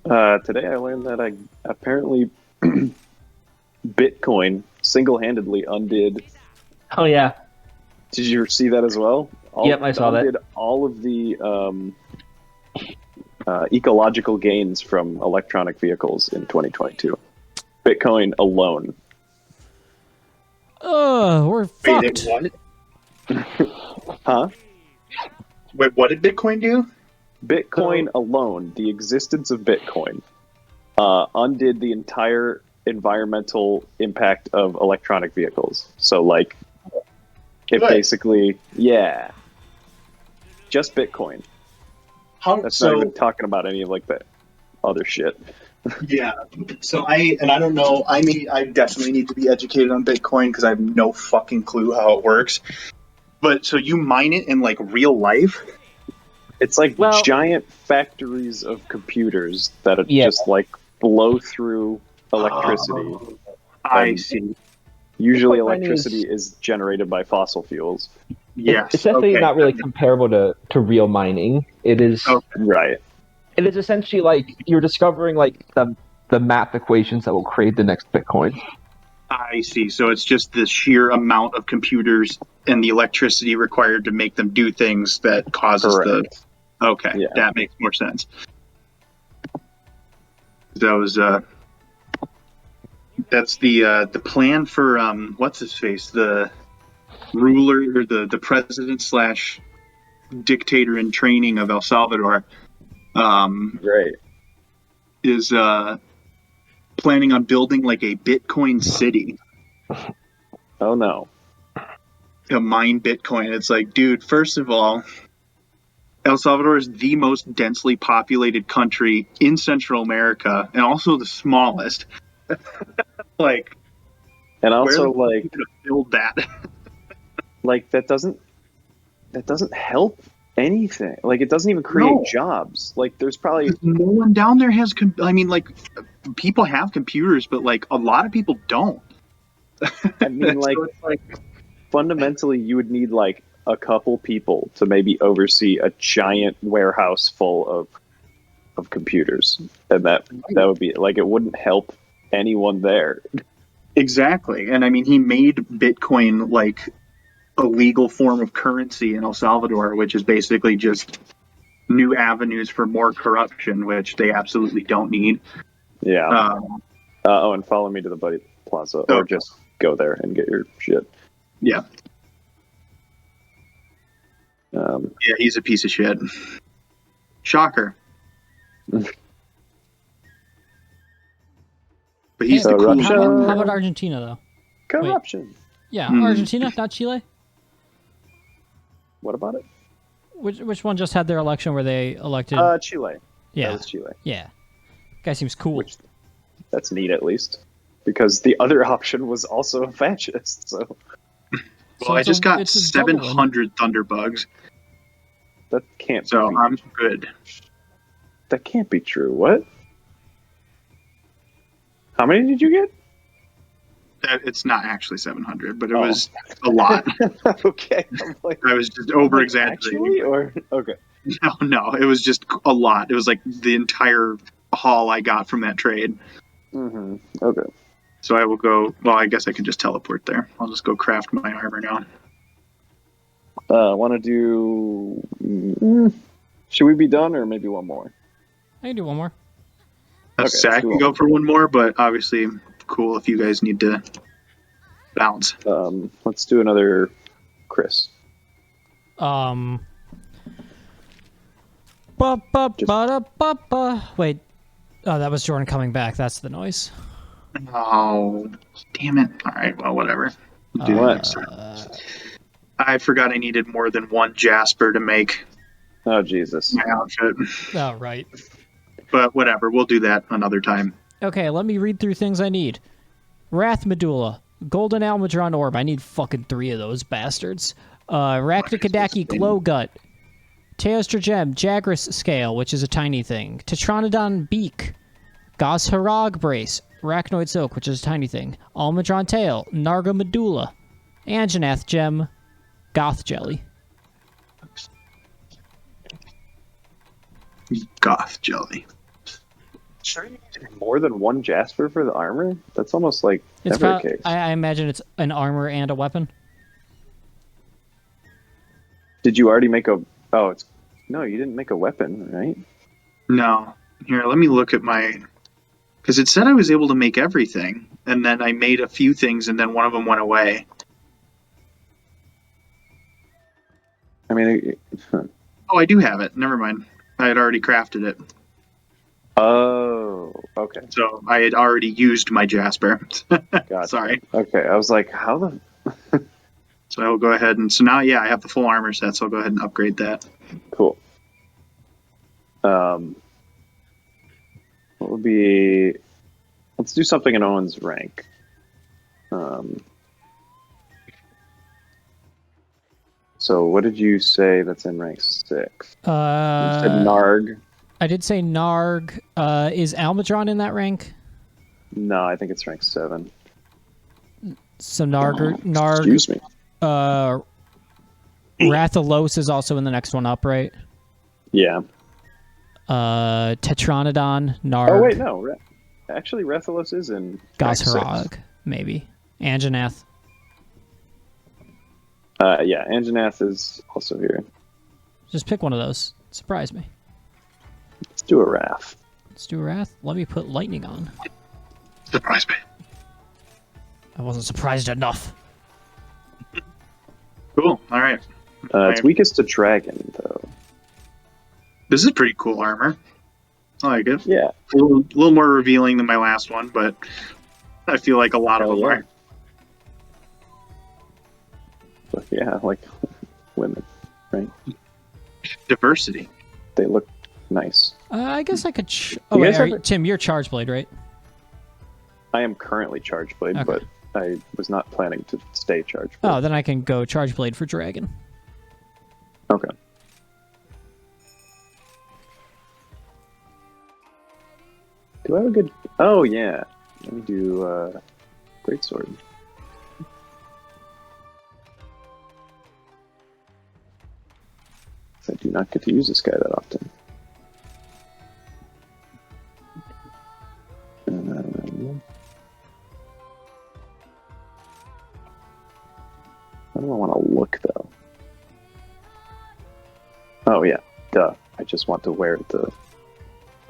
Today I learned that I apparently Bitcoin single-handedly undid. Oh yeah. Did you see that as well? Yep, I saw that. Undid all of the ecological gains from electronic vehicles in 2022. Bitcoin alone. We're Wait, fucked. what? Huh? Wait, what did Bitcoin do? Bitcoin alone, the existence of Bitcoin, undid the entire environmental impact of electronic vehicles. So, like, it Good. basically, yeah, just Bitcoin. How That's so? not even talking about any of like the other shit. Yeah. So I don't know. I definitely need to be educated on Bitcoin because I have no fucking clue how it works. But so you mine it in like real life? It's like Well- giant factories of computers that Yeah. just like blow through electricity. Oh, I And see. Usually, Bitcoin mining electricity is generated by fossil fuels. Yes. It's definitely okay. not really comparable to real mining. It is. Oh. Right. It is essentially like you're discovering like the math equations that will create the next Bitcoin. I see. So it's just the sheer amount of computers and the electricity required to make them do things that causes Correct. the. Okay, Yeah. that makes more sense. That was that's the plan for what's his face, the ruler or the president slash dictator in training of El Salvador, Right. is planning on building like a Bitcoin city, Oh no. to mine Bitcoin. It's like, dude, first of all, El Salvador is the most densely populated country in Central America and also the smallest. Like, And where also, the fuck are like, you gonna build that? that doesn't help anything. Like, it doesn't even create No. jobs. Like, there's probably No one down there has. I mean, like, people have computers, but like a lot of people don't. I mean, like, So it's like, fundamentally, you would need like a couple people to maybe oversee a giant warehouse full of computers, and that would be like it wouldn't help anyone there. exactly. And I mean, he made Bitcoin like a legal form of currency in El Salvador, which is basically just new avenues for more corruption, which they absolutely don't need. Yeah. Um, Oh, and follow me to the Buddy Plaza, or just go there and get your shit. yeah. Um, Yeah, he's a piece of shit. Shocker. But he's Hey, the cool Russia- one. How about Argentina, though? corruption. Yeah, Hmm. Argentina, not Chile. What about it? Which one just had their election where they elected? Chile. yeah, That was Chile. yeah. Guy seems cool. Which that's neat, at least, because the other option was also a fascist. So Well, I it's just got it's a double win. 700 Thunderbugs, that can't. so be, I'm good. that can't be true. What? How many did you get? It's not actually 700, but it Oh. was a lot. Okay. I'm like, I was just over exaggerating. actually, or okay. No, it was just a lot. It was like the entire haul I got from that trade. Mm-hmm. Okay. So I will go. Well, I guess I can just teleport there. I'll just go craft my armor now. Want to do? Should we be done, or maybe one more? I can do one more. Okay, So I let's do can go for one more, but obviously, cool if you guys need to bounce. Let's do another, Chris. Wait. Oh, that was Jordan coming back. That's the noise. Oh, damn it! All right, well, whatever. Do What? next time. I forgot I needed more than one Jasper to make Oh Jesus. my outfit, Oh, right. but whatever. We'll do that another time. Okay, let me read through things I need. Wrath Medulla. Golden Almudron Orb. I need fucking 3 of those bastards. Raknikadaki Glow Gut. Teostra Gem. Jagras Scale, which is a tiny thing. Tetranodon Beak. Gosharag Brace. Arachnoid Silk, which is a tiny thing. Almudron Tail. Narga Medulla. Anjanath Gem. Goth Jelly. Goth jelly. sure you need more than one Jasper for the armor? That's almost like It's never the case. I imagine it's an armor and a weapon. Did you already make a? Oh, it's no, you didn't make a weapon, right? No. Here, let me look at my. Because it said I was able to make everything, and then I made a few things, and then one of them went away. I mean, Oh, I do have it. Never mind. I had already crafted it. oh, okay, So I had already used my Jasper. gotcha. Sorry. Okay, I was like, how the? So I will go ahead and. So now, yeah, I have the full armor set, so I'll go ahead and upgrade that. Cool. What would be? Let's do something in Owen's rank. So what did you say that's in rank 6? You said Narg. I did say Narg. Is Almudron in that rank? No, I think it's rank 7. So Narg. Excuse me. Rathalos is also in the next one up, right? Yeah. Tetranodon, Narg. Oh wait, no. Actually, Rathalos is in rank 6. Gosharog, maybe. Anjanath. Yeah, Anjanath is also here. Just pick one of those. Surprise me. Let's do a Wrath. Let's do Wrath. Let me put Lightning on. Surprise me. I wasn't surprised enough. Cool. All right. It's weakest to Dragon, though. This is pretty cool armor. I like it. Yeah. A little more revealing than my last one, but I feel like a lot of Hell them yeah. are. But yeah, like women, right? Diversity. They look nice. I guess I could. You Oh, wait, guys have Tim, you're Charge Blade, right? I am currently Charge Blade, Okay. but I was not planning to stay Charge Blade. Oh, then I can go Charge Blade for Dragon. Okay. Do I have a good? Oh yeah. Let me do Greatsword. I do not get to use this guy that often. How do I want to look though? Oh yeah, duh. I just want to wear the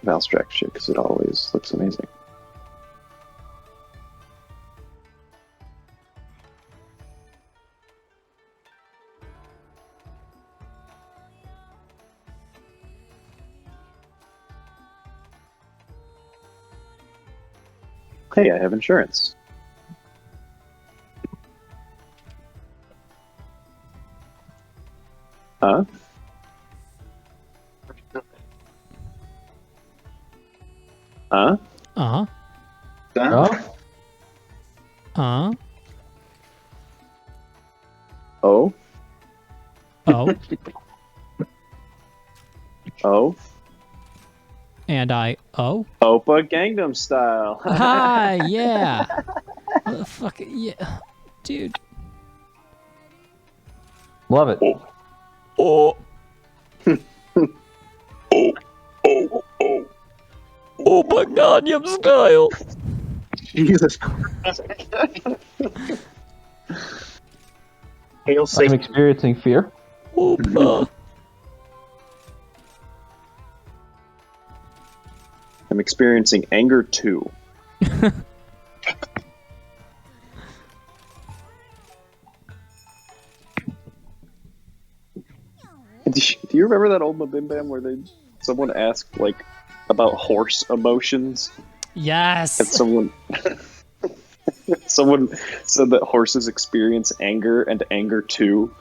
Valstrax shit because it always looks amazing. Hey, I have insurance. Huh? Huh? Uh-huh. Oh, Uh-huh. Oh? Oh. Oh? And oh. Oppa Gangnam Style. Ah, yeah. Fuck it, yeah. Dude. love it. Oh. Oh my god, Yum style. Jesus Christ. Hail I'm Satan. experiencing fear. Opa. I'm experiencing anger too. Do you remember that old Mabim Bam where someone asked like about horse emotions and Yes. someone said that horses experience anger and anger too.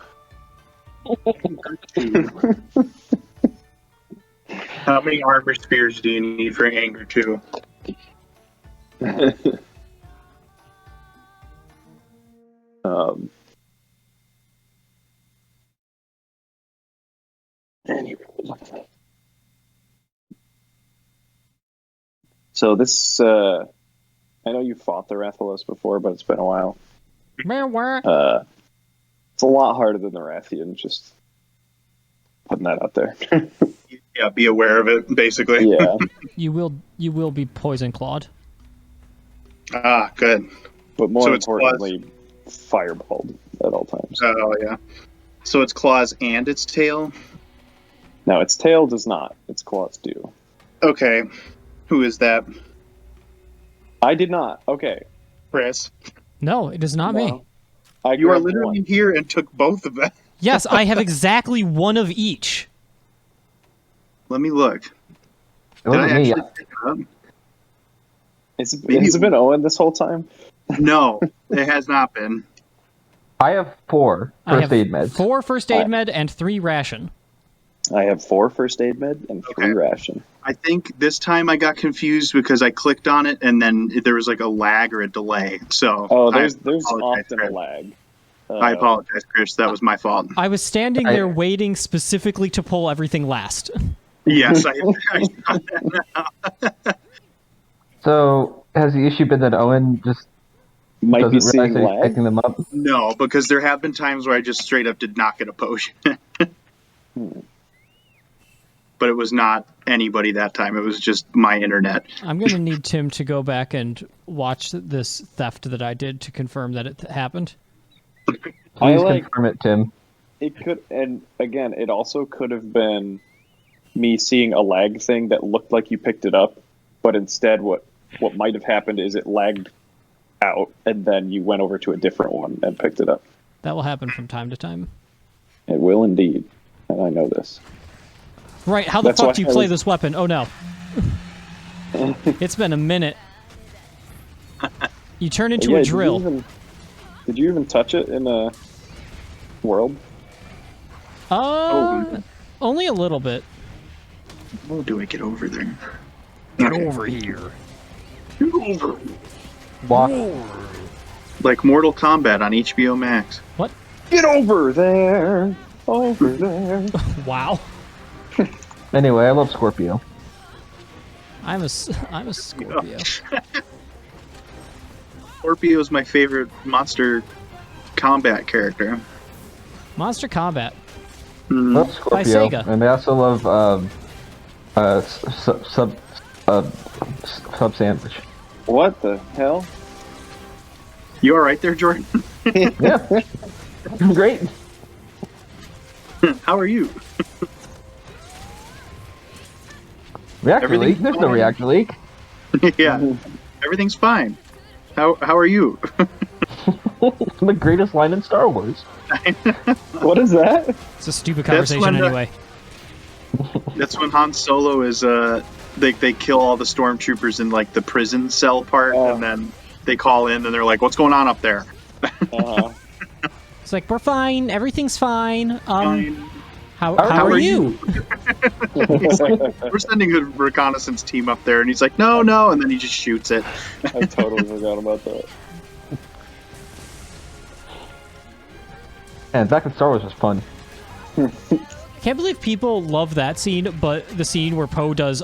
How many armor spears do you need for anger 2? Anyway. So this, I know you fought the Rathalos before, but it's been a while. It's a lot harder than the Rathian, just putting that out there. Yeah, be aware of it, basically. Yeah, You will be poison clawed. Ah, good. but more So it's importantly, fireballed at all times. Oh, yeah. So it's claws and its tail? Now, its tail does not. Its claws do. Okay. Who is that? I did not. Okay. Chris. No, it is not me. No. I You are grabbed literally one. here and took both of them. Yes, I have exactly one of each. Let me look. It Did I wasn't me. actually pick it up? Has it been Owen this whole time? No, it has not been. I have 4 I first have aid meds. 4 first aid med and 3 ration. I have 4 first aid med and 3 Okay. ration. I think this time I got confused because I clicked on it and then there was like a lag or a delay. So Oh, I there's apologize, often a Chris. lag. I apologize, Chris. That was my fault. I was standing there waiting specifically to pull everything last. Yes, So has the issue been that Owen just Might be doesn't seeing realize that he's lag. picking them up? no, because there have been times where I just straight up did not get a potion. But it was not anybody that time. It was just my internet. I'm going to need Tim to go back and watch this theft that I did to confirm that it happened. Please like- confirm it, Tim. It could, and again, it also could have been me seeing a lag thing that looked like you picked it up, but instead, what might have happened is it lagged out, and then you went over to a different one and picked it up. That will happen from time to time. It will indeed, and I know this. Right, how the That's fuck why do you I play was- this weapon? Oh no. It's been a minute. You turn into Yeah, a drill. Did you even touch it in a world? Only a little bit. How do I get over there? Get over here. Get over. Walk. Like Mortal Kombat on HBO Max. What? Get over there! Over there! Wow. Anyway, I love Scorpio. I'm a Scorpio. Scorpio is my favorite Monster Combat character. Monster Combat. Love Scorpio, Sega. and I also love sub sandwich. What the hell? You alright there, Jordan? Yeah, great. How are you? Reactor Everything's leak? There's no fine. reactor leak. Yeah. Everything's fine. How are you? The greatest line in Star Wars. What is that? It's a stupid That's conversation when the- anyway. That's when Han Solo is they kill all the stormtroopers in like the prison cell part, Oh. and then they call in and they're like, "What's going on up there?" Uh-huh. It's like, we're fine. Everything's fine. Fine. How How are are you? We're sending a reconnaissance team up there, and he's like, "No, no," and then he just shoots it. I totally forgot about that. And back in Star Wars was fun. I can't believe people love that scene, but the scene where Poe does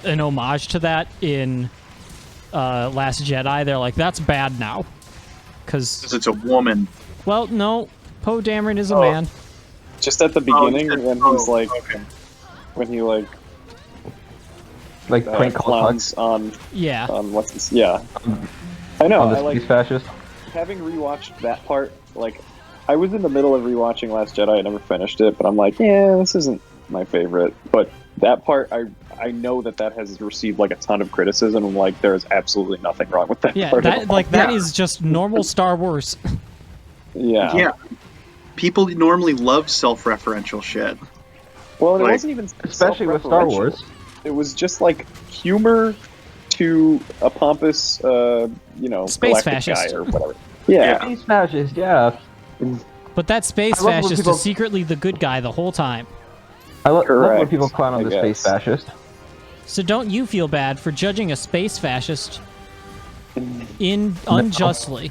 an homage to that in Last Jedi, they're like, that's bad now. Because, 'Cause it's a woman. well, no, Poe Dameron is a Oh. man. Just at the beginning, when he's like, okay. when he like Like prank call clowns on Yeah. what's this? Yeah, I know. on the I like space fascist. having rewatched that part. Like, I was in the middle of rewatching Last Jedi. I never finished it, but I'm like, yeah, this isn't my favorite. But that part, I know that has received like a ton of criticism. I'm like, there is absolutely nothing wrong with that Yeah, part. that at all. like that Yeah. is just normal Star Wars. yeah. Yeah. People normally love self-referential shit. Well, and it Like- wasn't even Especially with Star self-referential. Wars. It was just like humor to a pompous, Space galactic fascist. guy or whatever. Yeah. Space fascist, yeah. But that space I love when fascist people- is secretly the good guy the whole time. I love when Correct, people clown on I the space guess. fascist. So don't you feel bad for judging a space fascist unjustly?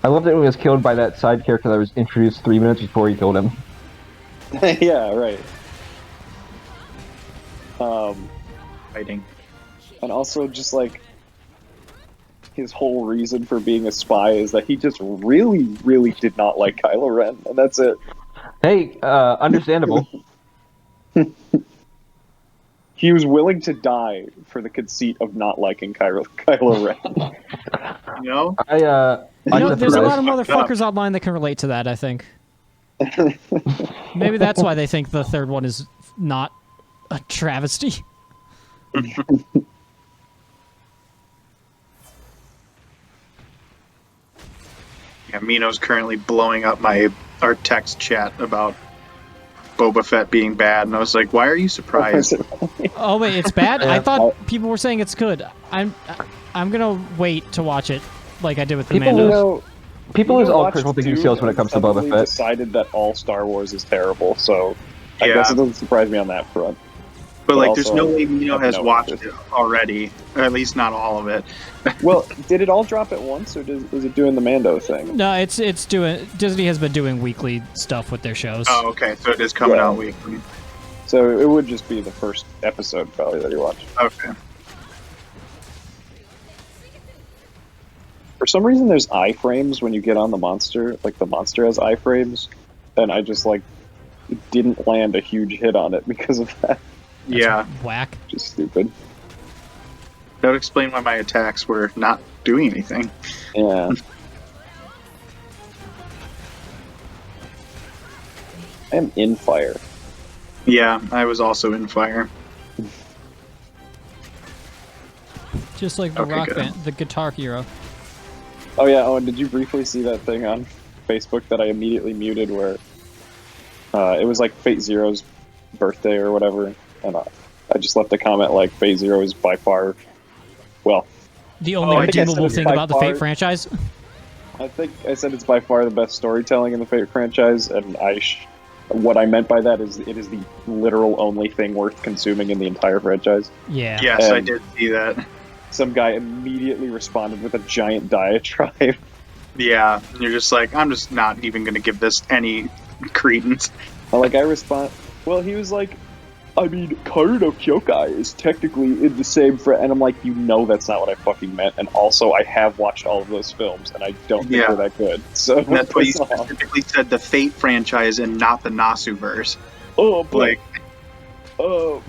I loved it when he was killed by that side character that was introduced 3 minutes before he killed him. Yeah, right. Fighting. And also just like his whole reason for being a spy is that he just really, really did not like Kylo Ren, and that's it. Hey, understandable. He was willing to die for the conceit of not liking Kylo Ren. You know? There's a lot of Fucked up. motherfuckers online that can relate to that, I think. Maybe that's why they think the third one is not a travesty. Yeah, Mino's currently blowing up our text chat about Boba Fett being bad, and I was like, "Why are you surprised?" Oh wait, it's bad? I Yeah. thought people were saying it's good. I'm gonna wait to watch it like I did with the People Mando. will- People lose all watched critical thinking Dune skills when it and comes to Boba suddenly Fett. decided that all Star Wars is terrible, so I Yeah. guess it doesn't surprise me on that front. But like, also, there's no way Mino have has no watched interest. it already, or at least not all of it. Well, did it all drop at once, or is it doing the Mando thing? No, it's doing. Disney has been doing weekly stuff with their shows. Oh, okay, so it is coming Yeah. out weekly. So it would just be the first episode, probably, that you watched. Okay. For some reason, there's iframes when you get on the monster. Like, the monster has iframes, and I just, like, didn't land a huge hit on it because of that. Yeah, Whack. Just stupid. that would explain why my attacks were not doing anything. Yeah. I am in fire. Yeah, I was also in fire. Just like the Okay, rock good. band, the Guitar Hero. Oh yeah, and did you briefly see that thing on Facebook that I immediately muted where it was like Fate Zero's birthday or whatever, and I just left a comment like Fate Zero is by far, well, The only I think I said redeemable it's thing by about the far- Fate franchise. I think I said it's by far the best storytelling in the Fate franchise, and what I meant by that is it is the literal only thing worth consuming in the entire franchise. Yeah. Yes, I And- did see that. Some guy immediately responded with a giant diatribe. Yeah, and you're just like, I'm just not even going to give this any credence. Like, I respond, well, he was like, I mean, Karu no Kyokai is technically in the same and I'm like, you know that's not what I fucking meant, and also I have watched all of those films, and I don't think Yeah. they're that good, so And that's why you piss off. specifically said the Fate franchise and not the Nasuverse. Oh, but, Like,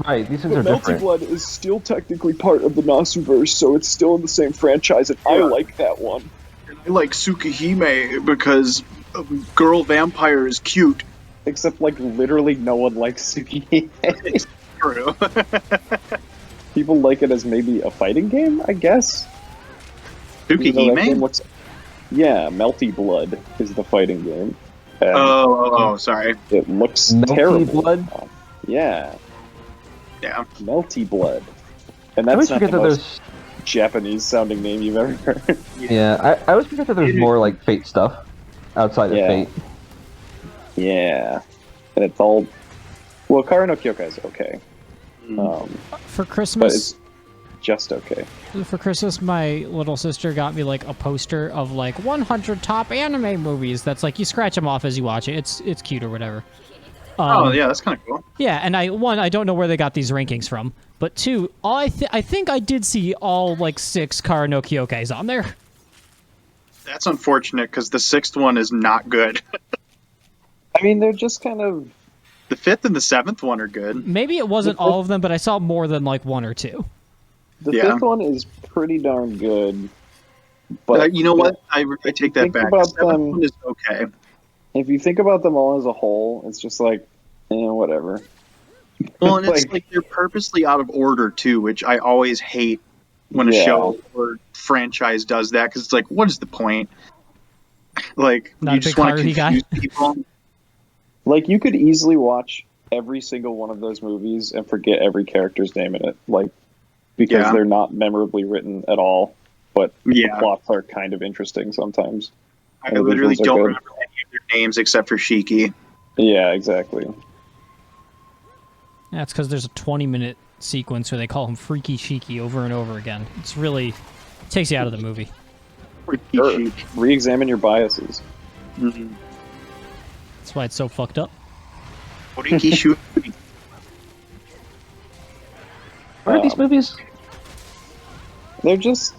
Right, these things are but Melty different. Blood is still technically part of the Nasuverse, so it's still in the same franchise, and I Yeah. like that one. I like Tsukihime because a girl vampire is cute. Except, like, literally no one likes Suki. True. People like it as maybe a fighting game, I guess. Even though that game Tsukihime? looks- Yeah, Melty Blood is the fighting game. And Oh, sorry. it looks Melty terrible. Blood? Yeah, Yeah. Melty Blood. And I always that's not the forget that most there's. Japanese-sounding name you've ever heard. Yeah, I always forget that there's more like Fate stuff outside of Yeah. Fate. Yeah, and it's all. Well, Karu no Kyokai is okay, For but Christmas, it's just okay. my little sister got me like a poster of like 100 top anime movies. That's like you scratch them off as you watch it. It's cute or whatever. Oh, yeah, that's kind of cool. Yeah, and I don't know where they got these rankings from, but two, I think I did see all like 6 Karu no Kyokais on there. That's unfortunate because the 6th one is not good. I mean, they're just kind of. The 5th and the 7th one are good. Maybe it wasn't all of them, but I saw more than like 1 or 2. The Yeah. fifth one is pretty darn good, but You know what? I take that think back. about The 7th them- one is okay. if you think about them all as a whole, it's just like, whatever. Well, and it's Like- like they're purposely out of order too, which I always hate when a Yeah. show or franchise does that because it's like, what is the point? Like, Not you a just big want to Haruhi guy. confuse people. Like, you could easily watch every single one of those movies and forget every character's name in it, like, because Yeah. they're not memorably written at all, but the Yeah, plots are kind of interesting sometimes. I the literally visuals are don't good. remember any of their names except for Shiki. Yeah, exactly. That's because there's a 20-minute sequence where they call him Freaky Shiki over and over again. It's really takes you out of the movie. Sure. Re-examine your biases. Mhm. That's why it's so fucked up. Oriki Shuki. What are these movies? They're just,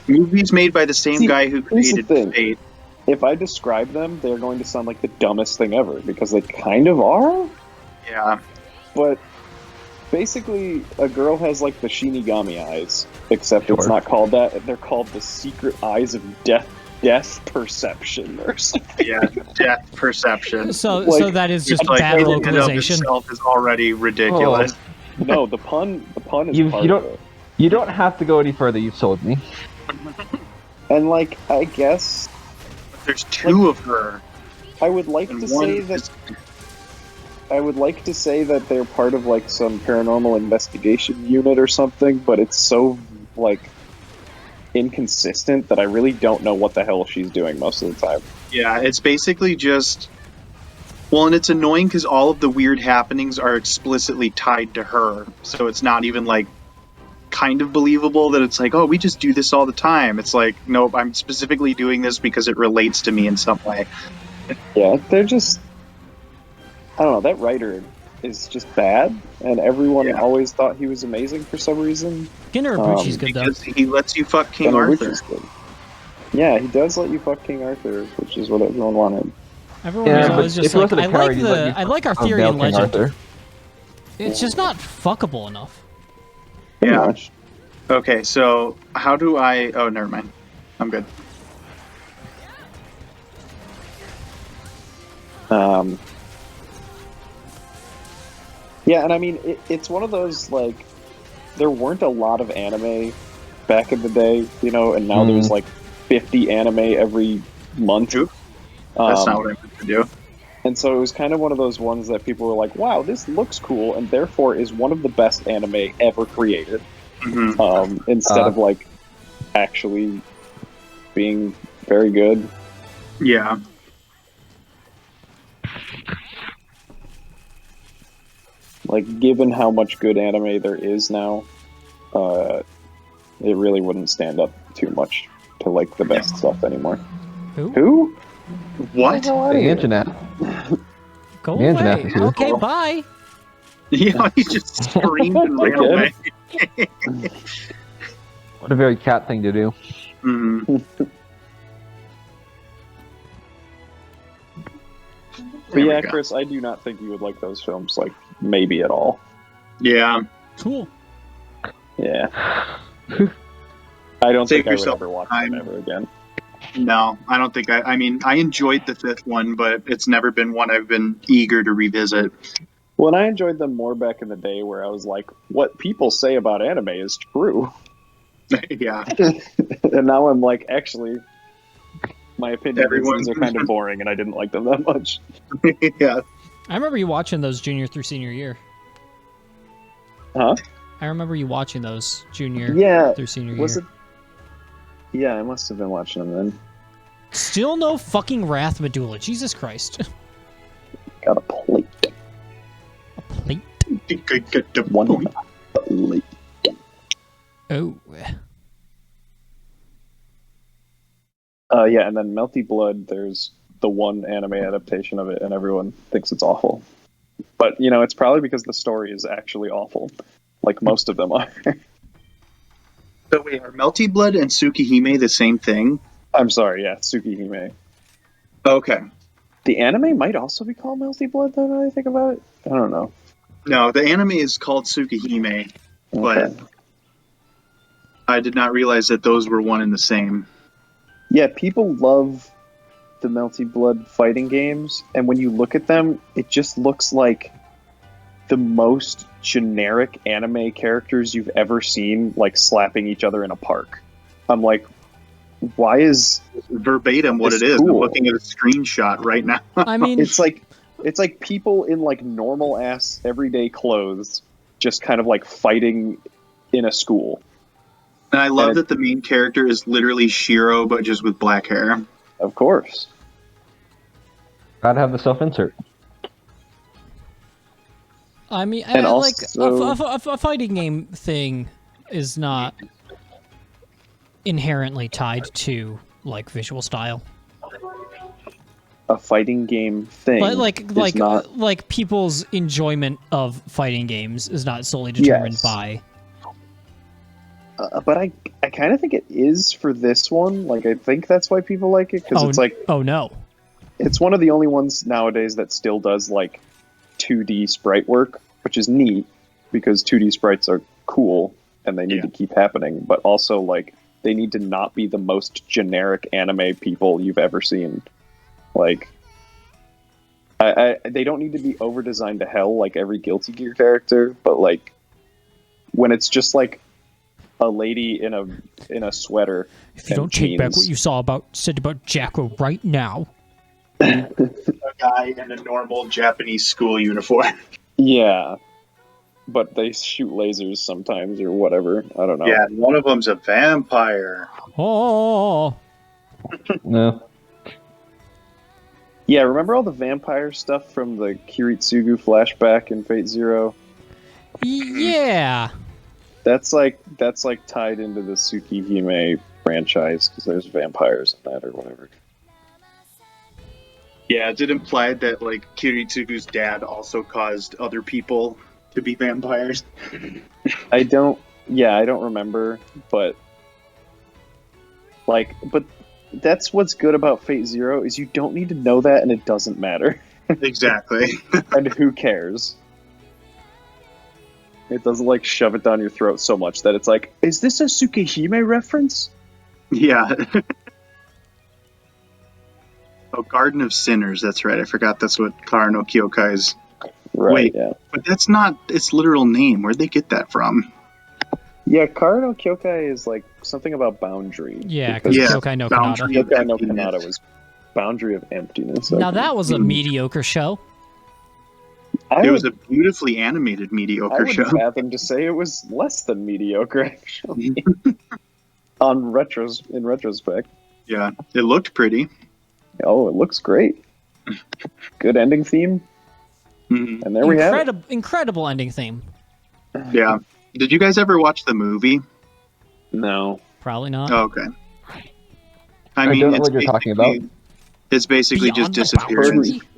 Movies made by the same See, guy who here's the created thing. Fate. if I describe them, they're going to sound like the dumbest thing ever, because they kind of are. Yeah. But basically, a girl has like the Shinigami eyes, except it's Sure. not called that. They're called the secret eyes of death perception or something. Yeah, depth perception. So Like, that is just It's like bad in and of localization. itself is already ridiculous. No, the pun is You part don't- of it. You don't have to go any further. You've sold me. And like, I guess There's two of her, I would like and to one say that is I would like to say that they're part of like some paranormal investigation unit or something, but it's so like inconsistent that I really don't know what the hell she's doing most of the time. yeah. It's basically just. Well, and it's annoying because all of the weird happenings are explicitly tied to her, so it's not even like kind of believable that it's like, oh, we just do this all the time. It's like, nope, I'm specifically doing this because it relates to me in some way. Yeah, they're just I don't know, that writer is just bad and everyone Yeah. always thought he was amazing for some reason. Gender Ibuchi's good though. Because he lets you fuck King And Arthur. Which is good. Yeah, he does let you fuck King Arthur, which is what everyone wanted. Everyone Yeah, was but always if just it like, wasn't a I like coward, he'd let you I like fuck Arthurian King legend. Arthur. It's just not fuckable enough. Pretty Yeah. much. Okay, so how do I? Oh, never mind. I'm good. Yeah, and I mean, it's one of those, like, there weren't a lot of anime back in the day, you know, and now there's like 50 anime every month. Nope. That's Um, not what I meant to do. And so it was kind of one of those ones that people were like, wow, this looks cool, and therefore is one of the best anime ever created. Hmm. Instead of, like, actually being very good. Yeah. Like, given how much good anime there is now, it really wouldn't stand up too much to, like, the best stuff anymore. Who? Who? What? Get the hell outta The here. internet. Go The internet away. is here. Okay, bye. Yeah, he just screamed and ran Okay. away. What a very cat thing to do. Hmm. But yeah, Chris, I do not think you would like those films, like, maybe at all. Yeah. Cool. Yeah. I don't Save think I would yourself ever watch time. them ever again. No, I don't think I mean, I enjoyed the fifth one, but it's never been one I've been eager to revisit. Well, and I enjoyed them more back in the day where I was like, what people say about anime is true. Yeah. And now I'm like, actually, my opinion Everyone- is these are kind of boring and I didn't like them that much. Yeah. I remember you watching those junior through senior year. Huh? I remember you watching those junior Yeah. through senior Was year. it? Yeah, I must have been watching them then. Still no fucking Wrath Medulla. Jesus Christ. Got a plate. A plate. One plate. Oh. Yeah, and then Melty Blood, there's the one anime adaptation of it, and everyone thinks it's awful. But, you know, it's probably because the story is actually awful. Like most of them are. So wait, are Melty Blood and Tsukihime the same thing? I'm sorry, yeah, Tsukihime. Okay. The anime might also be called Melty Blood, though, now that I think about it. I don't know. No, the anime is called Tsukihime, but Okay. I did not realize that those were one and the same. Yeah, people love the Melty Blood fighting games, and when you look at them, it just looks like the most generic anime characters you've ever seen, like, slapping each other in a park. I'm like, why is... Verbatim what It's it is. I'm cool. looking at a screenshot right now. I mean, It's like people in, like, normal-ass, everyday clothes just kind of, like, fighting in a school. And I love And- that the main character is literally Shiro, but just with black hair. Of course. Gotta have the self-insert. I mean, And like also- a fighting game thing is not inherently tied to like visual style, A fighting game thing but is not... like people's enjoyment of fighting games is not solely determined Yes. by. But I kind of think it is for this one. Like, I think that's why people like it, because it's like, Oh no, it's one of the only ones nowadays that still does, like, 2D sprite work, which is neat because 2D sprites are cool and they need to keep happening, but also like they need to not be the most generic anime people you've ever seen. Like, they don't need to be over designed to hell like every Guilty Gear character, but like when it's just like a lady in a sweater. If you don't take back what you said about Jacko right now. A guy in a normal Japanese school uniform. Yeah. But they shoot lasers sometimes or whatever. I don't know. Yeah, one of them's a vampire. Oh. No. Yeah, remember all the vampire stuff from the Kiritsugu flashback in Fate Zero? Yeah. That's like tied into the Tsukihime franchise because there's vampires in that or whatever. Yeah, is it implied that like Kiritsugu's dad also caused other people to be vampires? I don't remember, but that's what's good about Fate Zero is you don't need to know that and it doesn't matter. Exactly. And who cares? It doesn't like shove it down your throat so much that it's like, is this a Tsukihime reference? Yeah. Oh, Garden of Sinners, that's right. I forgot that's what Kara no Kyokai is. Right, Wait, yeah. but that's not its literal name. Where'd they get that from? Yeah, Kara no Kyokai is like something about boundary. Yeah, because Yeah, Kyokai no Boundary. Kanata. Kyokai no Emptiness. Kanata was boundary of emptiness. Now that was a mediocre show. I It was would, a beautifully animated I mediocre would show. have them to say it was less than mediocre, actually. In retrospect. Yeah, it looked pretty. Oh, it looks great. Good ending theme. Mhm. And there we have it. Incredible ending theme. Yeah. Did you guys ever watch the movie? No. Probably not. Oh, okay. I I mean, don't know it's what you're talking about. basically- It's basically Beyond just the disappearance. boundary?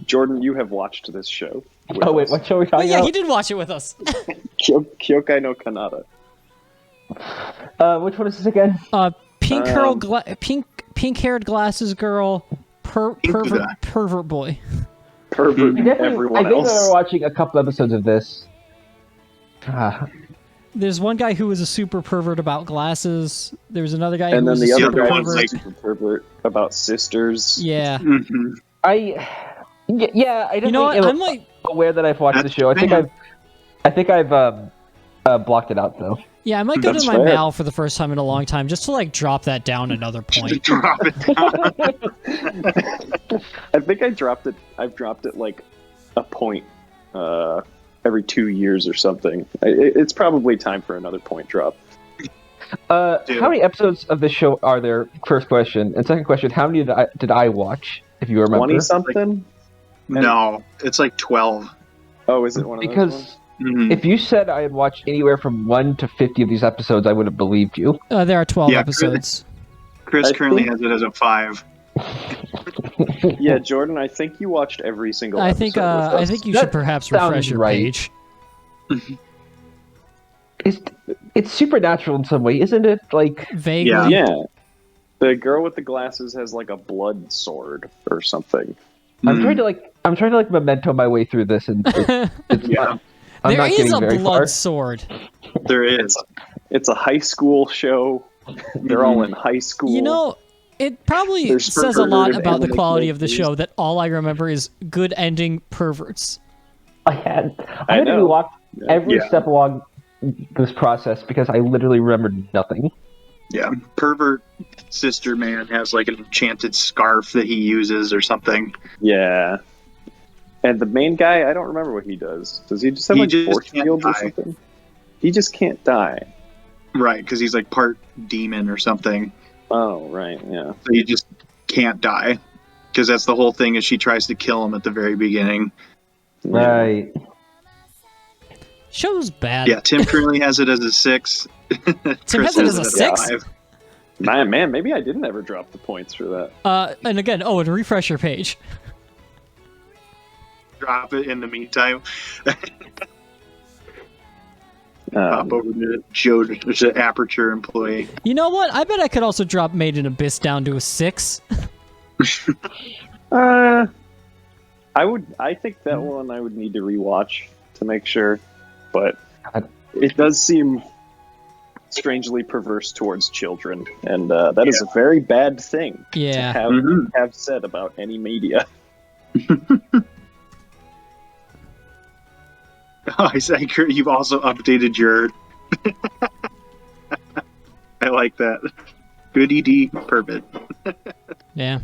Jordan, you have watched this show. with Oh wait, us. what show are we Oh talking yeah, about? he did watch it with us. Kyokai no Kanata. Which one is this again? Pink-haired glasses girl, pervert boy. Pervert I everyone think I else. remember watching a couple episodes of this. There's one guy who was a super pervert about glasses. There was another guy And who then was the a other super guy one's was pervert. like- super pervert about sisters. Yeah. Mhm. I don't You know what? think I'm like, aware that I've watched the That's show. fair. I think I've blocked it out though. yeah, I might go That's to my fair. Mal for the first time in a long time just to like drop that down another point. Drop it down. I think I dropped it. I've dropped it like a point every 2 years or something. It's probably time for another point drop. How many episodes of this show are there? First question, and second question: how many did I watch? If you remember, 20 something? No, it's like 12. Oh, is it one of those because ones? Mhm. if you said I had watched anywhere from 1 to 50 of these episodes, I would have believed you. There are 12 Yeah, episodes. Chris I currently think- has it as a 5. Yeah, Jordan, I think you watched every single I episode think with us. I think you That should perhaps sounds refresh your right. page. It's supernatural in some way, isn't it? Like, Vaguely. Yeah. Yeah. The girl with the glasses has like a blood sword or something. I'm Mhm. trying to memento my way through this, and it's Yeah. not, I'm There not is getting a very blood far. sword. There is. It's a high school show. They're all in high school. You know, it probably There's says a lot perverted about the anime quality of the characters. show that all I remember is good ending perverts. I had I to know. walk every Yeah. step along this process because I literally remembered nothing. Yeah. Pervert sister man has like an enchanted scarf that he uses or something. Yeah. And the main guy, I don't remember what he does. Does he just have He like just force can't fields or die. something? He just can't die. Right, because he's like part demon or something. Oh, right, yeah. So he just can't die. Because that's the whole thing is she tries to kill him at the very beginning. Right. Show's bad. Yeah, Tim currently has it as a 6. Tim has it as a 6? 5. Man, maybe I didn't ever drop the points for that. And again, and refresh your page. Drop it in the meantime. Hop over to Joe, the Aperture employee. You know what? I bet I could also drop Made in Abyss down to a 6. I I think that one I would need to rewatch to make sure, but God. it does seem strangely perverse towards children, and that is a very bad thing Yeah. to have said about any media. I say you've also updated your. I like that. Good ED, perfect. Yeah.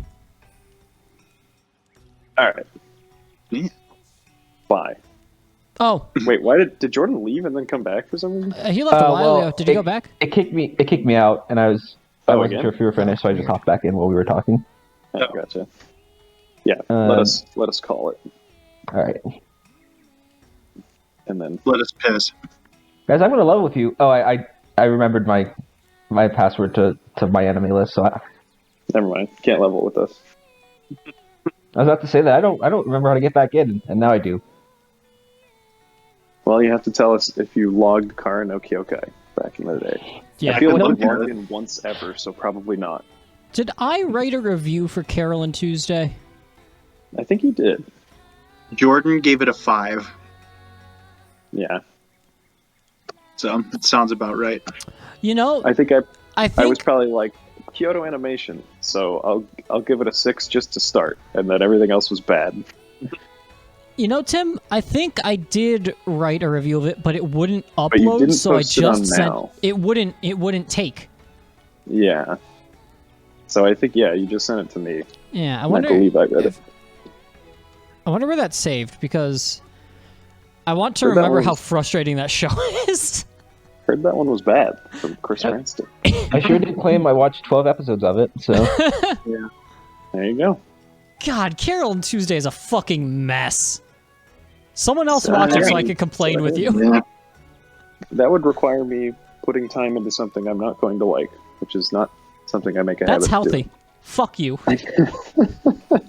All right. Yeah. Bye. Oh, Wait, why did Jordan leave and then come back for some reason? he left a while ago. Did you go back? It kicked me out, and I wasn't again? sure if you were finished, so I just hopped back in while we were talking. Oh, gotcha. Yeah, let us call it, All right, and then Let us piss. guys, I'm gonna level with you. Oh, I remembered my password to my enemy list, so I never mind. Can't level with us. was about to say that I don't remember how to get back in, and now I do. Well, you have to tell us if you logged Kara no Kyokai back in the day. Yeah. I feel I like you know- logged in once ever, so probably not. Did I write a review for Carolyn Tuesday? I think you did. Jordan gave it a 5, Yeah, so it sounds about right. You know, I think I I was think probably like Kyoto Animation, so I'll give it a 6 just to start, and then everything else was bad. you know, Tim. I think I did write a review of it, but it wouldn't you upload, didn't so I post it on just sent. Now. It wouldn't take. Yeah. So I think you just sent it to me. Yeah, I I wonder. believe I read it. I wonder where that's saved because I want to Heard that remember how was- frustrating that show is. Heard that one was bad from Chris Ranston. I sure did claim I watched 12 episodes of it, so There you go. God, Carolyn Tuesday is a fucking mess. Someone else Sorry. watch it so I can complain with you. Yeah. That would require me putting time into something I'm not going to like, which is not something I make a That's habit of healthy. Fuck you. doing.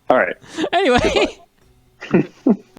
All right. Anyway.